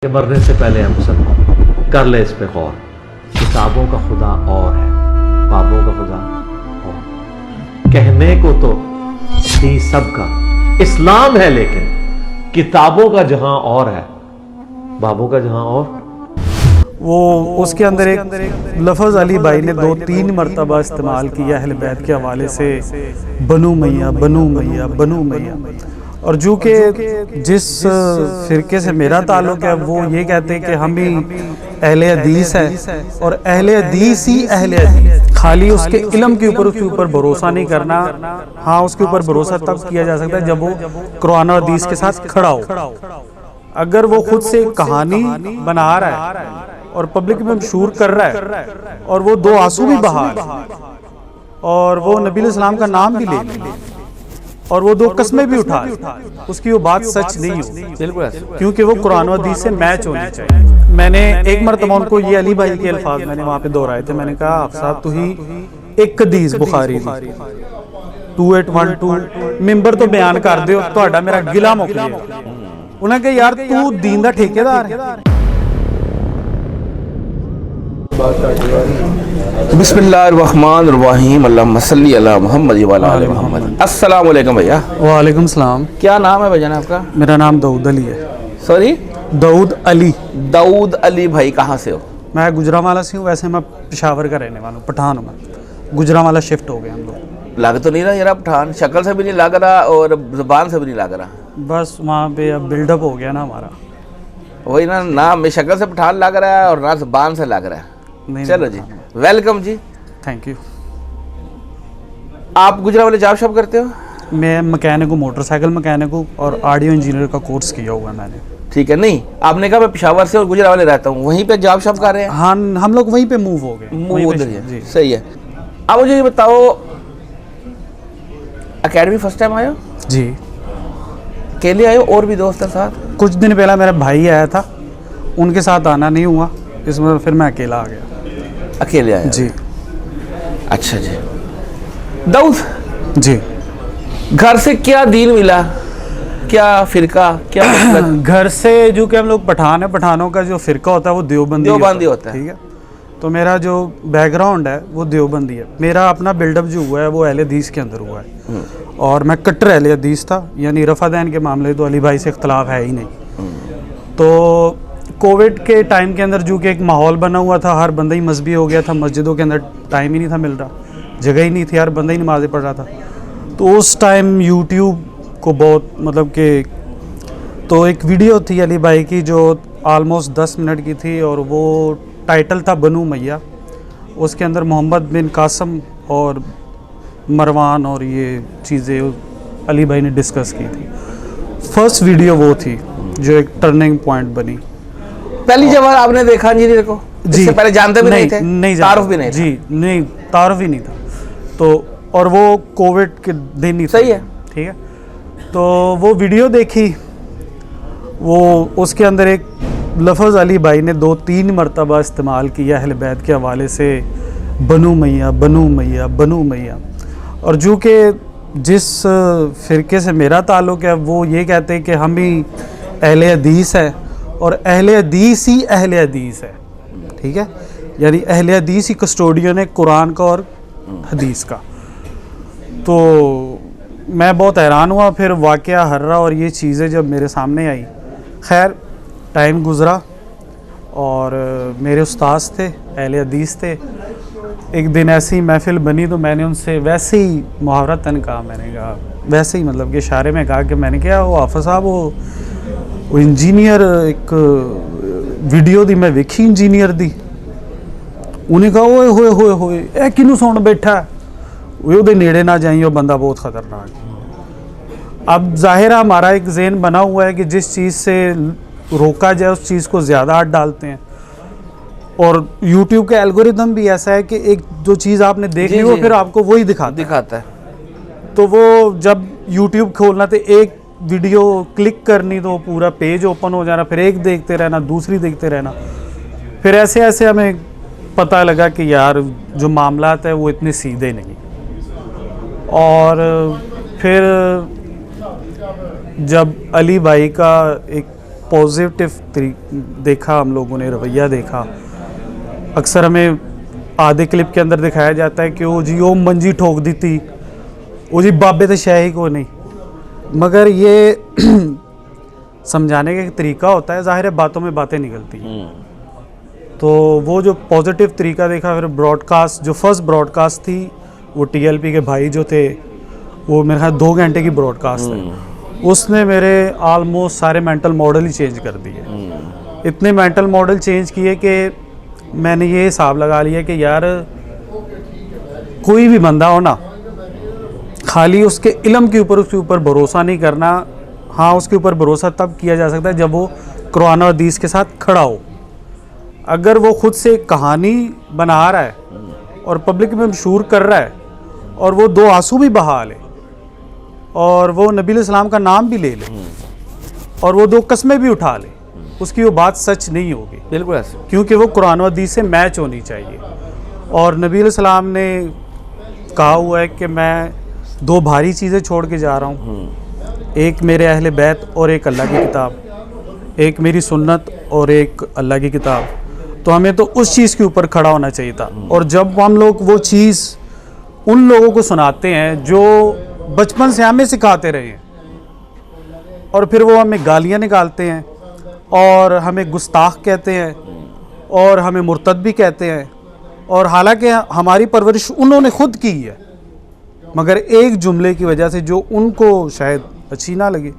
कि मरने से पहले हम सब कर ले इस पे गौर। किताबों का खुदा और है, बाबों का खुदा और। कहने को तो ही सबका इस्लाम है, लेकिन किताबों का जहां और है, बाबों का जहां और। वो उसके अंदर एक लफ्ज़ अली भाई ने 2-3 मरतबा इस्तेमाल किया अहले बैत के हवाले से, बनू मैया बनू मैया बनू मैया। और जो कि जिस फ़िरके से मेरा ताल्लुक़ है वो ये कहते हैं कि हम भी अहले हदीस है, और अहले हदीस ही अहले हदीस। खाली उसके इल्म के ऊपर उसके ऊपर भरोसा नहीं करना। हाँ, उसके ऊपर भरोसा तब किया जा सकता है जब वो कुरान और हदीस के साथ खड़ा हो। अगर वो खुद से कहानी बना रहा है और पब्लिक में मशहूर कर रहा है और वो 2 आंसू भी बहा रहा है और वो नबी इस्लाम का नाम भी ले और वो 2 कस्में भी उठा, उसकी वो बात सच नहीं हो, बिल्कुल, क्योंकि वो कुरान और हदीस से मैच होनी चाहिए। मैंने एक मरतबा उनको ये अली भाई के अल्फाज मैंने वहाँ पे दोहराए थे। मैंने कहा, आप साहब तू ही एक हदीस बुखारी दी 2812 मिंबर तो बयान कर दो, तो मेरा गिला मुक लिया। उन्होंने कहा, यार तू दीन दा ठेकेदार है। बिस्मिल्लाहिर्रहमानिर्रहीम, अल्लाहुम्मा सल्ली अला मुहम्मद व अला आलि मुहम्मद। अस्सलाम वालेकुम भैया। वालेकुम सलाम। क्या नाम है भैया आपका? मेरा नाम दाऊद अली है। सॉरी, दाऊद अली। दाऊद अली भाई, कहाँ से हो? मैं गुजरांवाला से हूँ। वैसे मैं पेशावर का रहने वाला हूँ, पठान हूँ मैं। गुजरांवाला शिफ्ट हो गए हम लोग। लग तो नहीं रहा यार पठान, शक्ल से भी नहीं लग रहा और जुबान से भी नहीं लग रहा। बस वहाँ पे अब बिल्डअप हो गया ना हमारा। वही ना, नाम में शक्ल से पठान लग रहा है और ना जुबान से लग रहा है। चलो जी, वेलकम जी, थैंक यू। आप गुजरांवाले जॉब शॉप करते हो? मैं मैकेनिक हूँ, मोटरसाइकिल मैकेनिक हूँ और ऑडियो इंजीनियर का कोर्स किया हुआ है मैंने। ठीक है। नहीं, आपने कहा मैं पेशावर से और गुजरांवाले रहता हूँ, वहीं पे जॉब शॉप कर रहे हैं? हाँ, हम लोग वहीं पे मूव हो गए। जी, सही है। अब मुझे ये बताओ, एकेडमी फर्स्ट टाइम आए हो? जी। अकेले आए हो और भी दोस्त हैं साथ? कुछ दिन पहला मेरा भाई आया था, उनके साथ आना नहीं हुआ, इसमें फिर मैं अकेला आ गया। अकेले आए जी। अच्छा जी। दाऊद जी, घर से क्या दीन मिला, क्या फिरका, क्या मतलब? घर से जो कि हम लोग पठान है, पठानों का जो फिरका होता है वो देवबंदी होता है। ठीक है। तो मेरा जो बैकग्राउंड है वो देवबंदी है। मेरा अपना बिल्डअप जो हुआ है वो अहले हदीस के अंदर हुआ है और मैं कट्टर अहले हदीस था, यानी रफ़ादैन के मामले तो अली भाई से इख्तलाफ है ही नहीं। तो कोविड के टाइम के अंदर जो कि एक माहौल बना हुआ था, हर बंदा ही मजहबी हो गया था, मस्जिदों के अंदर टाइम ही नहीं था मिल रहा, जगह ही नहीं थी, हर बंदा ही नमाज़ें पढ़ रहा था। तो उस टाइम यूट्यूब को बहुत मतलब कि, तो एक वीडियो थी अली भाई की जो आलमोस्ट 10 मिनट की थी और वो टाइटल था बनू मैया। उसके अंदर मोहम्मद बिन कासम और मरवान और ये चीज़ें अली भाई ने डिस्कस की थी। फर्स्ट वीडियो वो थी जो एक टर्निंग पॉइंट बनी। पहली जब आपने देखा इंजीनियर को, इससे पहले जानते भी नहीं थे? नहीं, तारुफ भी नहीं? जी नहीं, तारुफ ही नहीं था। तो और वो कोविड के दिन ही सही है, ठीक है। तो वो वीडियो देखी, वो उसके अंदर एक लफ्ज़ अली भाई ने 2-3 मरतबा इस्तेमाल किया अहले बैत के हवाले से, बनू मैया बनू मैया बनू मैया। और जो कि जिस फ़िरके से मेरा ताल्लुक़ है वो ये कहते हैं कि हम भी अहले हदीस है और अहले हदीस ही अहले हदीस है, ठीक है। यानी अहले हदीस ही कस्टोडियन है कुरान का और हदीस का। तो मैं बहुत हैरान हुआ फिर वाक़या हर्रा और ये चीज़ें जब मेरे सामने आई। खैर, टाइम गुज़रा और मेरे उस्ताद थे, अहले हदीस थे। एक दिन ऐसी महफ़िल बनी तो मैंने उनसे वैसे ही मुहावरतन कहा, मैंने कहा वैसे ही मतलब कि इशारे में कहा कि मैंने क्या वो हाफ़िज़ साहब वो इंजीनियर एक वीडियो दी मैं वेखी इंजीनियर दी। उन्हें कहा ओए होए होए होए ए किनू सुन बैठा है, वो नेड़े ना जाइए, वो बंदा बहुत ख़तरनाक है। अब ज़ाहिर हमारा एक ज़हन बना हुआ है कि जिस चीज़ से रोका जाए उस चीज़ को ज़्यादा हाथ डालते हैं, और यूट्यूब का एल्गोरिदम भी ऐसा है कि एक जो चीज़ आपने देख ली वो फिर आपको वही दिखाता है। तो वो जब यूट्यूब खोलना तो एक वीडियो क्लिक करनी तो पूरा पेज ओपन हो जाना, फिर एक देखते रहना, दूसरी देखते रहना। फिर ऐसे ऐसे हमें पता लगा कि यार जो मामलात है वो इतने सीधे नहीं। और फिर जब अली भाई का एक पॉजिटिव देखा हम लोगों ने, रवैया देखा। अक्सर हमें आधे क्लिप के अंदर दिखाया जाता है कि वो जी ओ मंजी ठोक दी थी, वो जी बाबे तो शाही को नहीं, मगर ये समझाने का एक तरीका होता है, जाहिर है बातों में बातें निकलती हैं। तो वो जो पॉजिटिव तरीका देखा, फिर ब्रॉडकास्ट, जो फर्स्ट ब्रॉडकास्ट थी वो टीएलपी के भाई जो थे, वो मेरे ख्याल 2 घंटे की ब्रॉडकास्ट है, उसने मेरे ऑलमोस्ट सारे मेंटल मॉडल ही चेंज कर दिए। इतने मेंटल मॉडल चेंज किए कि मैंने ये हिसाब लगा लिया कि यार कोई भी बंदा हो ना, खाली उसके इल्म के ऊपर, उसके ऊपर भरोसा नहीं करना। हाँ, उसके ऊपर भरोसा तब किया जा सकता है जब वो कुरान और हदीस के साथ खड़ा हो। अगर वो खुद से एक कहानी बना रहा है और पब्लिक में मशहूर कर रहा है और वो 2 आंसू भी बहा ले और वो नबी इस्लाम का नाम भी ले ले और वो 2 कस्में भी उठा ले, उसकी वो बात सच नहीं होगी। बिल्कुल ऐसे, क्योंकि वो कुरान और हदीस से मैच होनी चाहिए। और नबी इस्लाम ने कहा हुआ है कि मैं 2 भारी चीज़ें छोड़ के जा रहा हूँ, एक मेरे अहले बैत और एक अल्लाह की किताब, एक मेरी सुन्नत और एक अल्लाह की किताब। तो हमें तो उस चीज़ के ऊपर खड़ा होना चाहिए था। और जब हम लोग वो चीज़ उन लोगों को सुनाते हैं जो बचपन से हमें सिखाते रहे हैं और फिर वो हमें गालियाँ निकालते हैं और हमें गुस्ताख कहते हैं और हमें मुर्तद भी कहते हैं, और हालांकि हमारी परवरिश उन्होंने खुद की है, मगर एक जुमले की वजह से जो उनको शायद अच्छी ना लगे,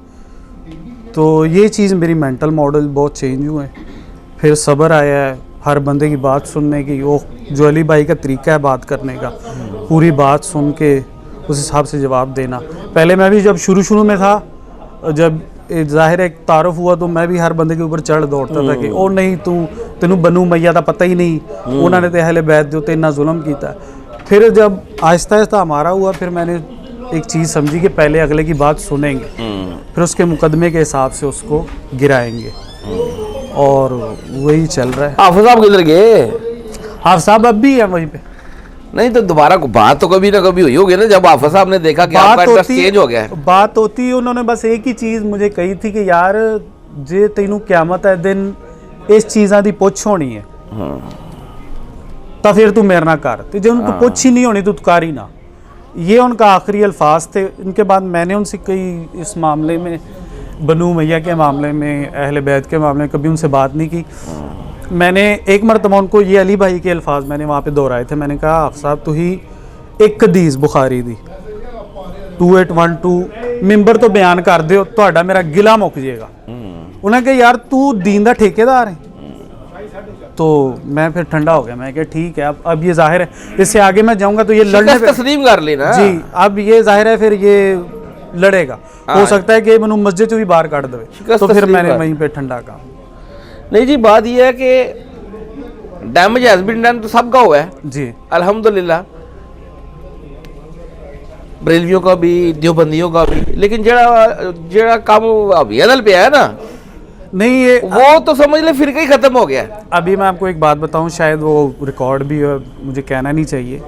तो ये चीज़ मेरी मेंटल मॉडल बहुत चेंज हुए। फिर सब्र आया है हर बंदे की बात सुनने की, वो जो अली भाई का तरीका है बात करने का, पूरी बात सुन के उस हिसाब से जवाब देना। पहले मैं भी जब शुरू में था, जब जाहिर एक तारुफ हुआ तो मैं भी हर बंदे के ऊपर चढ़ दौड़ता था कि ओ नहीं तेनू बनू मैया का पता ही नहीं, उन्होंने तो अहले बैत दे उत्ते इन्ना जुल्म किया। फिर जब आहिस्ता आहिस्ता हमारा हुआ, फिर मैंने एक चीज़ समझी कि पहले अगले की बात सुनेंगे, फिर उसके मुकदमे के हिसाब से उसको गिराएंगे, और वही चल रहा है। हाफिज साहब किधर गए? हाफिज साहब अब भी है वहीं पे। नहीं तो दोबारा बात तो कभी ना कभी हुई होगी ना, जब हाफिज साहब ने देखा कि आपका इंटरेस्ट चेंज हो गया है। बात होती, उन्होंने बस एक ही चीज़ मुझे कही थी कि यार जे तैनू क़यामत है दिन इस चीज़ां दी पुछ होनी है, तो फिर तू मेरे ना कर, तो जो उनको पुछ ही नहीं होनी तो कर ही ना। ये उनका आखिरी अल्फाज थे। इनके बाद मैंने उनसे कई इस मामले में, बनू मैया के मामले में, अहले बैत के मामले में कभी उनसे बात नहीं की। मैंने एक मरतबा उनको ये अली भाई के अल्फाज मैंने वहाँ पे दोहराए थे। मैंने कहा हाफ़िज़ साहब तू ही एक हदीस बुखारी दी 2812 मिंबर तो बयान कर दो, तो मेरा गिला मुक जाएगा। उन्होंने कहा यार तू दीन दा ठेकेदार है। तो मैं फिर ठंडा हो गया, मैं कहा ठीक है, अब ये जाहिर है इससे आगे मैं जाऊंगा तो ये लड़ने पे तस्लीम कर लेना जी। अब ये जाहिर है फिर ये लड़ेगा, हो सकता है कि मैंने मस्जिद से भी बाहर काट दे, तो फिर मैंने वहीं पे ठंडा काम। नहीं जी, बात ये है कि डैमेज हैज बीन डन तो सबका हुआ है जी अल्हम्दुलिल्लाह, बरेलवियों का भी, देवबंदियों का भी, लेकिन जेड़ा काम अभी अदल पे है ना, नहीं ये वो तो समझ ले फिर ही खत्म हो गया। अभी मैं आपको एक बात बताऊं, शायद वो रिकॉर्ड भी है, मुझे कहना नहीं चाहिए।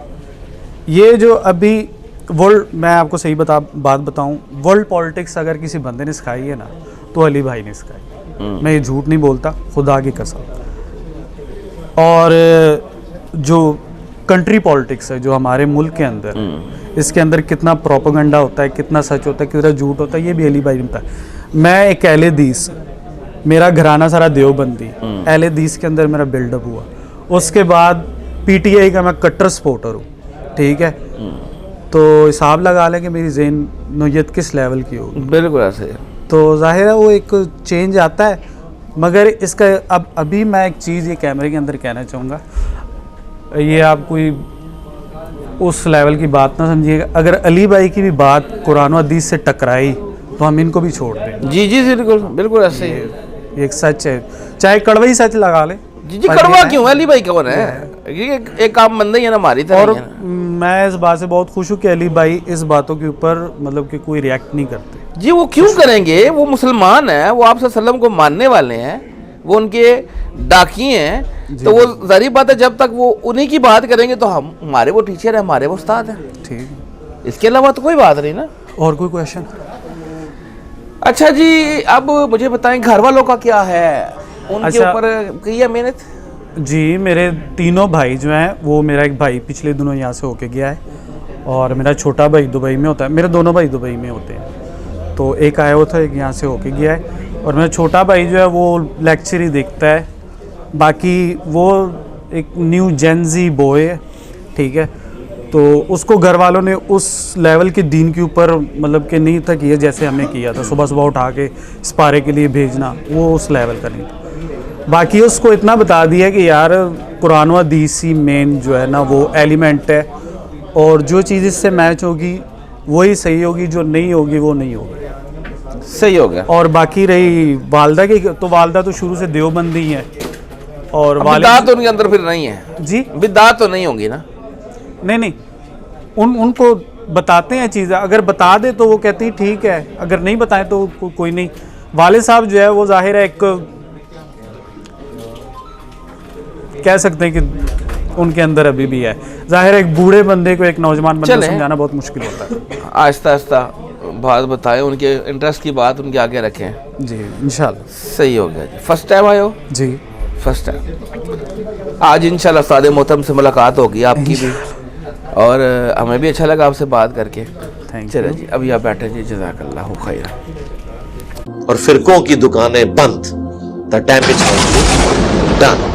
ये जो अभी वर्ल्ड, मैं आपको सही बात बताऊं, वर्ल्ड पॉलिटिक्स अगर किसी बंदे ने सिखाई है ना तो अली भाई ने सिखाई। मैं ये झूठ नहीं बोलता, खुदा की कसम। और जो कंट्री पॉलिटिक्स है जो हमारे मुल्क के अंदर, इसके अंदर कितना प्रोपेगेंडा होता है, कितना सच होता है, कितना झूठ होता है, ये भी अली भाई ने बताया। मैं एक अहले हदीस, मेरा घराना सारा देवबंदी, अहले हदीस के अंदर मेरा बिल्डअप हुआ। उसके बाद पीटीआई का मैं कट्टर सपोर्टर हूँ, ठीक है। तो हिसाब लगा लें कि मेरी ज़हन नोयत किस लेवल की होगी। बिल्कुल ऐसे। तो जाहिर है वो एक चेंज आता है, मगर इसका अब अभी मैं एक चीज़ ये कैमरे के अंदर कहना चाहूँगा, ये आप कोई उस लेवल की बात ना समझिएगा। अगर अली भाई की भी बात कुरान और हदीस से टकराई तो हम इनको भी छोड़ दें। जी जी बिल्कुल बिल्कुल ऐसे ही। एक सच है, चाहे कड़वा ही सच लगा ले। जी जी, कड़वा क्यों? अली भाई कौन है? ये एक काम बंदा ही है ना हमारी तरह। और मैं इस बात से बहुत खुश हूँ कि अली भाई इस बातों के ऊपर मतलब कि कोई रिएक्ट नहीं करते। जी वो क्यों करेंगे? वो मुसलमान हैं, वो आप सल्लम को मानने वाले हैं, वो उनके डाकी हैं, तो वो जाहिर बात है जब तक वो उन्हीं की बात करेंगे तो हम, हमारे वो टीचर है, हमारे वो उस्ताद हैं। ठीक, इसके अलावा तो कोई बात नहीं ना। और कोई क्वेश्चन? अच्छा जी, अब मुझे बताएं घर वालों का क्या है, उनके अच्छा। ऊपर की है मेहनत? जी, मेरे तीनों भाई जो हैं, वो मेरा एक भाई पिछले दिनों यहाँ से होके गया है और मेरा छोटा भाई दुबई में होता है। मेरे दोनों भाई दुबई में होते हैं, तो एक आया हुआ था, एक यहाँ से होके गया है। और मेरा छोटा भाई जो है वो लेक्चर ही देखता है, बाकी वो एक न्यू जेनजी बॉय है, ठीक है। तो उसको घर वालों ने उस लेवल के दीन के ऊपर मतलब कि नहीं था किया जैसे हमने किया था, सुबह सुबह उठा के स्पारे के लिए भेजना, वो उस लेवल का नहीं था। बाकी उसको इतना बता दिया कि यार कुरान व हदीस ही मेन जो है ना वो एलिमेंट है, और जो चीज़ इससे मैच होगी वही सही होगी, जो नहीं होगी वो नहीं होगी। सही हो गया। और बाकी रही वालदा की, तो वालदा तो शुरू से देवबंदी ही है, और बिदात तो उनके अंदर फिर नहीं है जी बिदात तो नहीं होगी ना? नहीं, उनको बताते हैं चीज़ें, अगर बता दे तो वो कहती ठीक है, अगर नहीं बताएं तो कोई नहीं। वाले साहब जो है वो जाहिर है एक कह सकते हैं कि उनके अंदर अभी भी है, जाहिर है एक बूढ़े बंदे को एक नौजवान बंदे को चलें। समझाना बहुत मुश्किल होता है। आहिस्ता आहिस्ता बात बताएं, उनके इंटरेस्ट की बात उनके आगे रखें। जी इंशाल्लाह। सही हो गया जी। फर्स्ट टाइम आए हो? जी फर्स्ट टाइम। आज इंशाल्लाह उस्ताद मोहतरम से मुलाकात होगी आपकी भी, और हमें भी अच्छा लगा आपसे बात करके। थैंक चले यू। जी, अभी आप बैठे जी, जज़ाकल्लाहु खैर। और फिरकों की दुकानें बंद, द डैमेज डन।